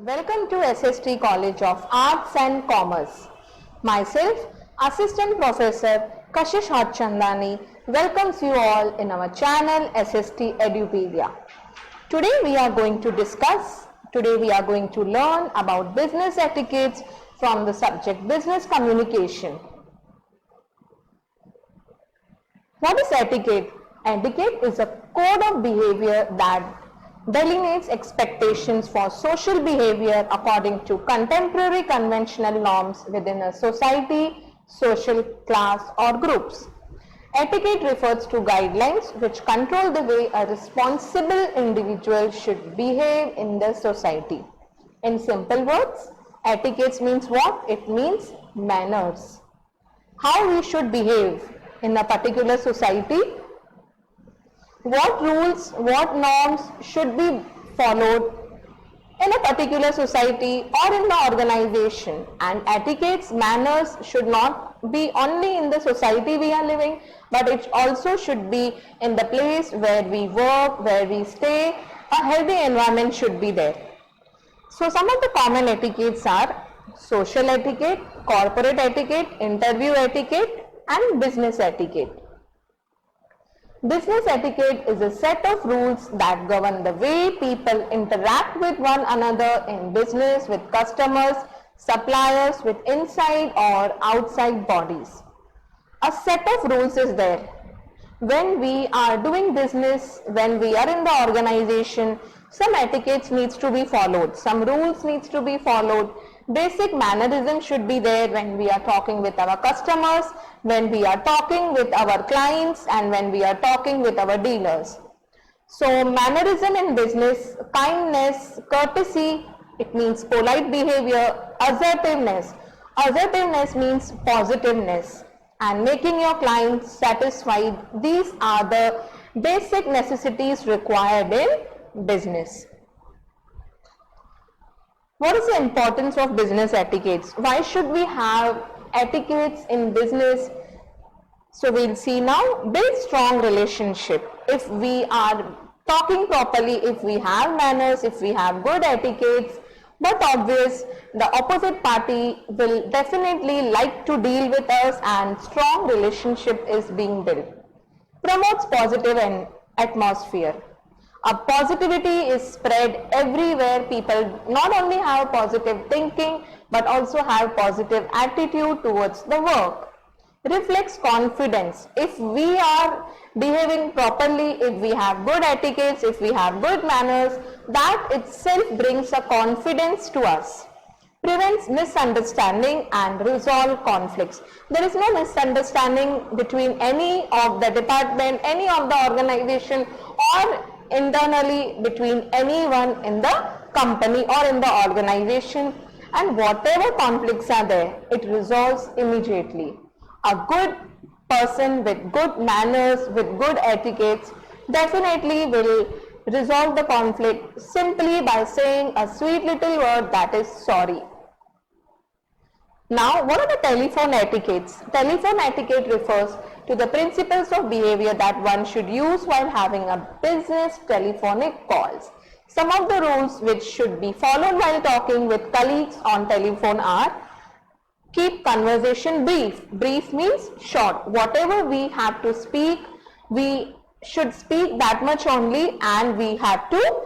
Welcome to SST College of Arts and Commerce. Myself, Assistant Professor Kashish Chandani, welcomes you all in our channel SST Edupedia. Today we are going to learn about business etiquettes from the subject Business Communication. What is etiquette? Etiquette is a code of behavior that delineates expectations for social behavior according to contemporary conventional norms within a society, social class or groups. Etiquette refers to guidelines which control the way a responsible individual should behave in the society. In simple words, etiquette means what? It means manners. How we should behave in a particular society, what rules, what norms should be followed in a particular society or in the organization. And etiquettes, manners should not be only in the society we are living, but it also should be in the place where we work, where we stay. A healthy environment should be there. So some of the common etiquettes are social etiquette, corporate etiquette, interview etiquette and business etiquette. Business etiquette is a set of rules that govern the way people interact with one another in business, with customers, suppliers, with inside or outside bodies. A set of rules is there. When we are doing business, when we are in the organization, some etiquettes needs to be followed, some rules needs to be followed. Basic mannerism should be there when we are talking with our customers, when we are talking with our clients and when we are talking with our dealers. So mannerism in business, kindness, courtesy, it means polite behavior, assertiveness. Assertiveness means positiveness and making your clients satisfied. These are the basic necessities required in business. What is the importance of business etiquettes? Why should we have etiquettes in business? So we'll see now. Build strong relationship. If we are talking properly, if we have manners, if we have good etiquettes, but obvious, the opposite party will definitely like to deal with us and strong relationship is being built. Promotes positive atmosphere. A positivity is spread everywhere. People not only have positive thinking but also have positive attitude towards the work. Reflects confidence. If we are behaving properly, if we have good etiquettes, if we have good manners, that itself brings a confidence to us. Prevents misunderstanding and resolve conflicts. There is no misunderstanding between any of the department, any of the organization or internally between anyone in the company or in the organization, and whatever conflicts are there, it resolves immediately. A good person with good manners, with good etiquettes definitely will resolve the conflict simply by saying a sweet little word, that is sorry. Now, what are the telephone etiquettes? Telephone etiquette refers to the principles of behavior that one should use while having a business telephonic calls. Some of the rules which should be followed while talking with colleagues on telephone are: keep conversation brief. Brief means short. Whatever we have to speak, we should speak that much only and we have to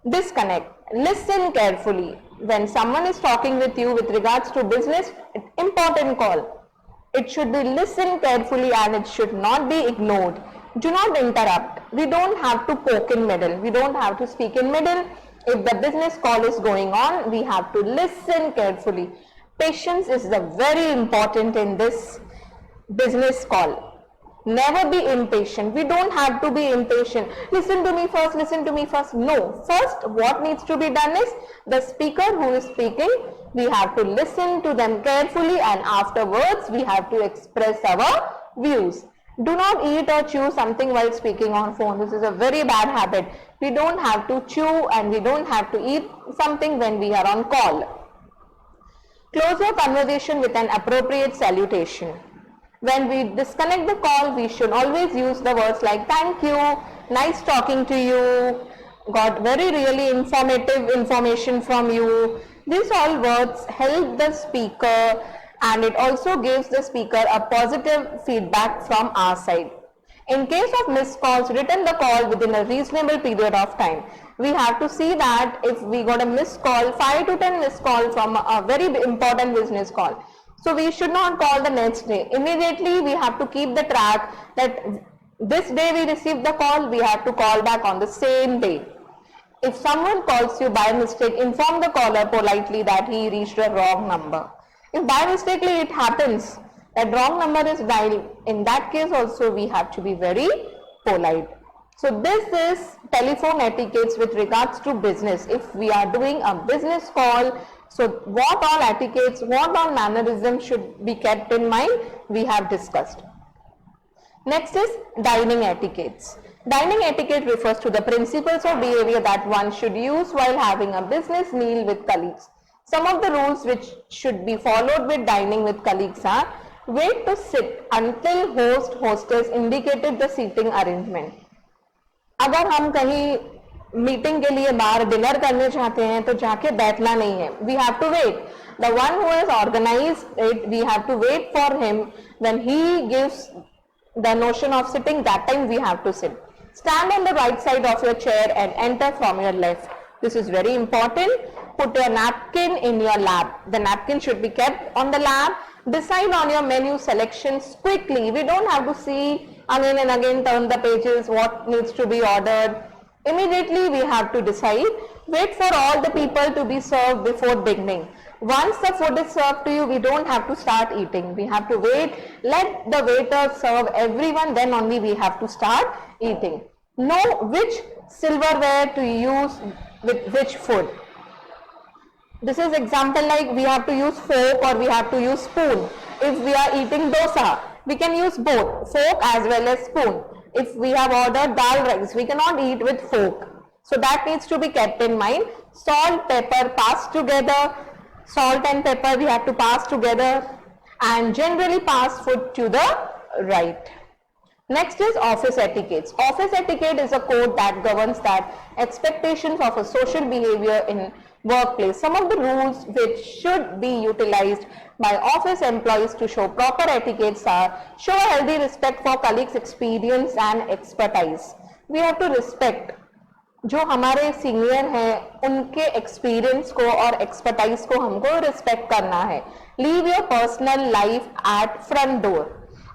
disconnect. Listen carefully. When someone is talking with you with regards to business, important call, it should be listened carefully and it should not be ignored. Do not interrupt. We don't have to poke in middle. We don't have to speak in middle. If the business call is going on, we have to listen carefully. Patience is very important in this business call. Never be impatient. We don't have to be impatient. Listen to me first, listen to me first. No. First, what needs to be done is the speaker who is speaking, we have to listen to them carefully and afterwards we have to express our views. Do not eat or chew something while speaking on phone. This is a very bad habit. We don't have to chew and we don't have to eat something when we are on call. Close your conversation with an appropriate salutation. When we disconnect the call, we should always use the words like thank you, nice talking to you, got very really informative information from you. These all words help the speaker, and it also gives the speaker a positive feedback from our side. In case of missed calls, return the call within a reasonable period of time. We have to see that if we got a missed call, 5 to 10 missed call from a very important business call, so we should not call the next day. Immediately we have to keep the track that this day we received the call, we have to call back on the same day. If someone calls you by mistake, inform the caller politely that he reached a wrong number. If by mistakenly it happens that wrong number is dialed, in that case also we have to be very polite. So this is telephone etiquettes with regards to business. If we are doing a business call, so what all etiquettes, what all mannerisms should be kept in mind, we have discussed. Next is dining etiquettes. Dining etiquette refers to the principles of behavior that one should use while having a business meal with colleagues. Some of the rules which should be followed with dining with colleagues are: wait to sit until hostess indicated the seating arrangement. अगर हम कहीं meeting के लिए बाहर dinner करने चाहते हैं तो जाके बैठना नहीं है. We have to wait. The one who has organized it, we have to wait for him. When he gives the notion of sitting, that time we have to sit. Stand on the right side of your chair and enter from your left. This is very important. Put your napkin in your lap. The napkin should be kept on the lap. Decide on your menu selections quickly. We don't have to see again and again, turn the pages, what needs to be ordered. Immediately we have to decide. Wait for all the people to be served before beginning. Once the food is served to you, we don't have to start eating. We have to wait, let the waiter serve everyone, then only we have to start eating. Know which silverware to use with which food. This is example like we have to use fork or we have to use spoon. If we are eating dosa, we can use both fork as well as spoon. If we have ordered dal rice, we cannot eat with fork. So that needs to be kept in mind. Salt, pepper pass together. Salt and pepper we have to pass together, and generally pass food to the right. Next is office etiquettes. Office etiquette is a code that governs that expectations of a social behavior in workplace. Some of the rules which should be utilized by office employees to show proper etiquettes are: show a healthy respect for colleagues' experience and expertise. We have to respect जो हमारे senior हैं उनके experience को और expertise को हमको respect करना है. Leave your personal life at front door.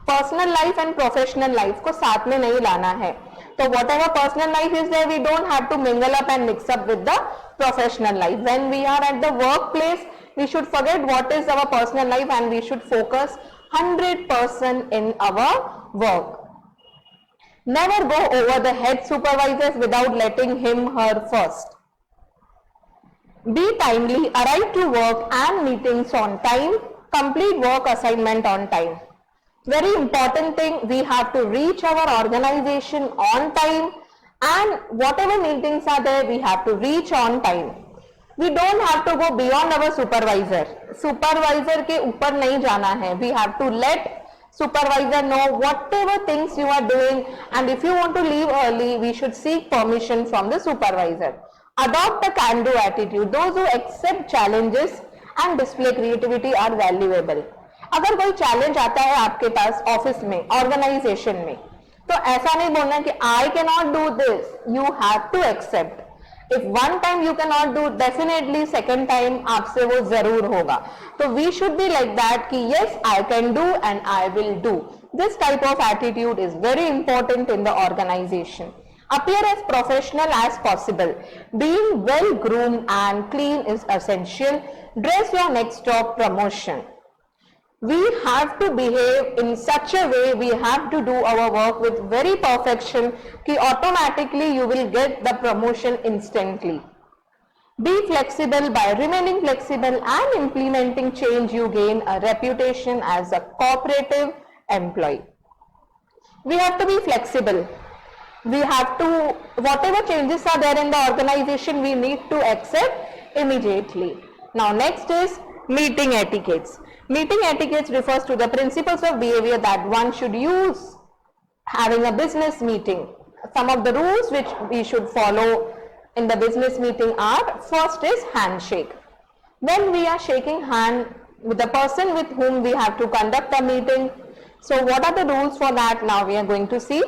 Personal life and professional life को साथ में नहीं लाना है. तो whatever personal life is there, we don't have to mingle up and mix up with the professional life. When we are at the workplace, we should forget what is our personal life and we should focus 100% in our work. Never go over the head supervisors without letting him her first. Be timely, arrive to work and meetings on time, complete work assignment on time. Very important thing, we have to reach our organization on time, and whatever meetings are there, we have to reach on time. We don't have to go beyond our supervisor. Supervisor के ऊपर नहीं जाना है. We have to let supervisor know whatever things you are doing, and if you want to leave early, we should seek permission from the supervisor. Adopt a can-do attitude. Those who accept challenges and display creativity are valuable. अगर कोई challenge आता है आपके पास office में, organisation में, तो ऐसा नहीं बोलना कि I cannot do this. You have to accept. If one time you cannot do, definitely second time आपसे वो जरूर होगा. तो we should be like that कि yes, I can do and I will do. This type of attitude is very important in the organization. Appear as professional as possible. Being well groomed and clean is essential. Dress your next job promotion. We have to behave in such a way, we have to do our work with very perfection कि automatically you will get the promotion instantly. Be flexible. By remaining flexible and implementing change, you gain a reputation as a cooperative employee. We have to be flexible. We have to, whatever changes are there in the organization, we need to accept immediately. Now next is meeting etiquettes. Meeting etiquettes refers to the principles of behavior that one should use having a business meeting. Some of the rules which we should follow in the business meeting are, first is handshake. When we are shaking hand with the person with whom we have to conduct a meeting, so what are the rules for that? Now we are going to see.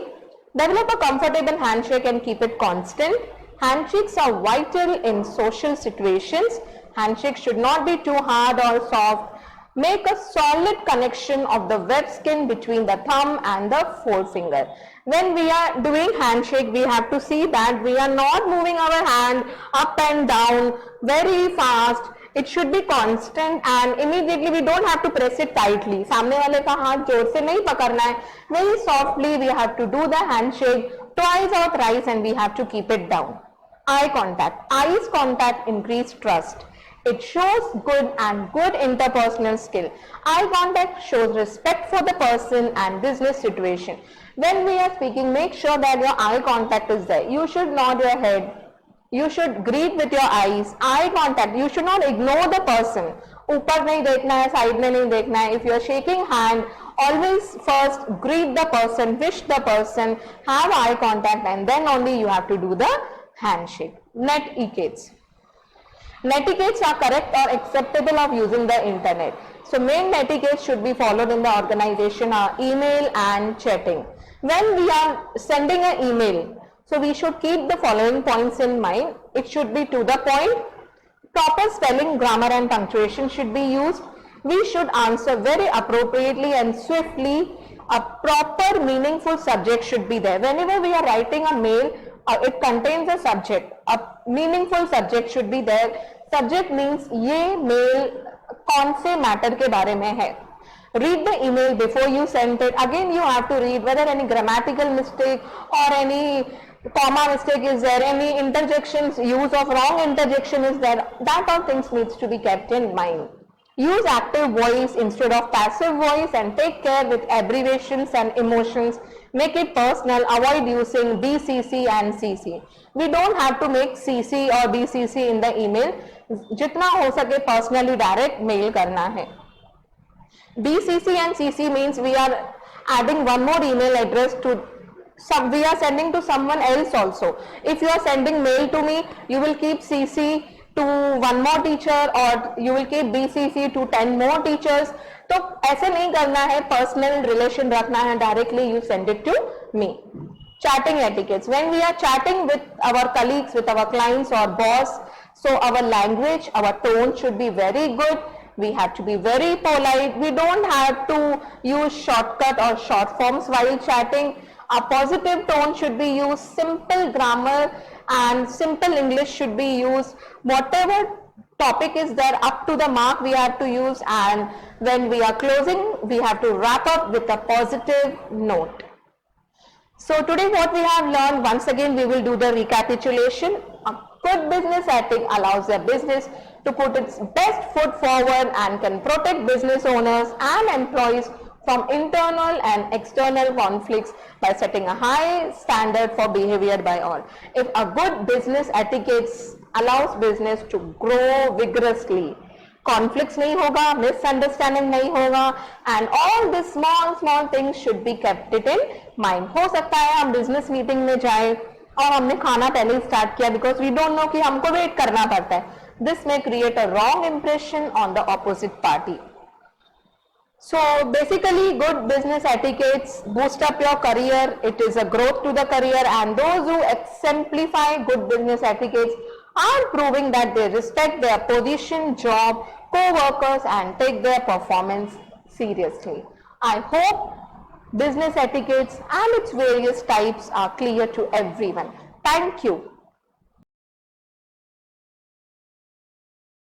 Develop a comfortable handshake and keep it constant. Handshakes are vital in social situations. Handshake should not be too hard or soft. Make a solid connection of the wet skin between the thumb and the forefinger. When we are doing handshake, we have to see that we are not moving our hand up and down very fast. It should be constant and immediately we don't have to press it tightly. सामने वाले का हाथ जोर से नहीं पकड़ना है. Very softly we have to do the handshake twice or thrice and we have to keep it down. Eye contact. Eyes contact increase trust. It shows good interpersonal skill. Eye contact shows respect for the person and business situation. When we are speaking, make sure that your eye contact is there. You should nod your head. You should greet with your eyes. Eye contact. You should not ignore the person. ऊपर नहीं देखना है, side में नहीं देखना है. If you are shaking hand, always first greet the person, wish the person, have eye contact, and then only you have to do the handshake. Netiquettes. Netiquettes are correct or acceptable of using the internet. So main netiquettes should be followed in the organization are email and chatting. When we are sending an email, so we should keep the following points in mind. It should be to the point. Proper spelling, grammar and punctuation should be used. We should answer very appropriately and swiftly. A proper meaningful subject should be there. Whenever we are writing a mail, it contains a subject. A meaningful subject should be there. Subject means ये mail कौन से matter के बारे में है. Read the email before you send it. Again you have to read whether any grammatical mistake or any comma mistake is there, any interjections, use of wrong interjection is there. That all things needs to be kept in mind. Use active voice instead of passive voice and take care with abbreviations and emotions. Make it personal. Avoid using BCC and CC. We don't have to make CC or BCC in the email. जितना हो सके personally direct mail करना है. BCC and CC means we are adding one more email address to some. We are sending to someone else also. If you are sending mail to me, you will keep CC to one more teacher or you will keep BCC to 10 more teachers. तो ऐसे नहीं करना है, personal relation रखना है, directly you send it to me. Chatting etiquettes. When we are chatting with our colleagues, with our clients or boss, so our language, our tone should be very good. We have to be very polite. We don't have to use shortcut or short forms while chatting. A positive tone should be used. Simple grammar and simple English should be used. Whatever topic is there up to the mark we have to use, and when we are closing we have to wrap up with a positive note. So today what we have learned, once again we will do the recapitulation. A good business ethic allows a business to put its best foot forward and can protect business owners and employees from internal and external conflicts by setting a high standard for behavior by all. If a good business etiquette allows business to grow vigorously, conflicts नहीं होगा, misunderstanding नहीं होगा, and all these small things should be kept it in mind. हो सकता है हम business meeting में जाए और हमने खाना पहले ही start किया because we don't know कि हमको wait करना पड़ता है. This may create a wrong impression on the opposite party. So basically good business etiquettes boost up your career. It is a growth to the career, and those who exemplify good business etiquettes are proving that they respect their position, job, co-workers and take their performance seriously. I hope business etiquettes and its various types are clear to everyone. Thank you.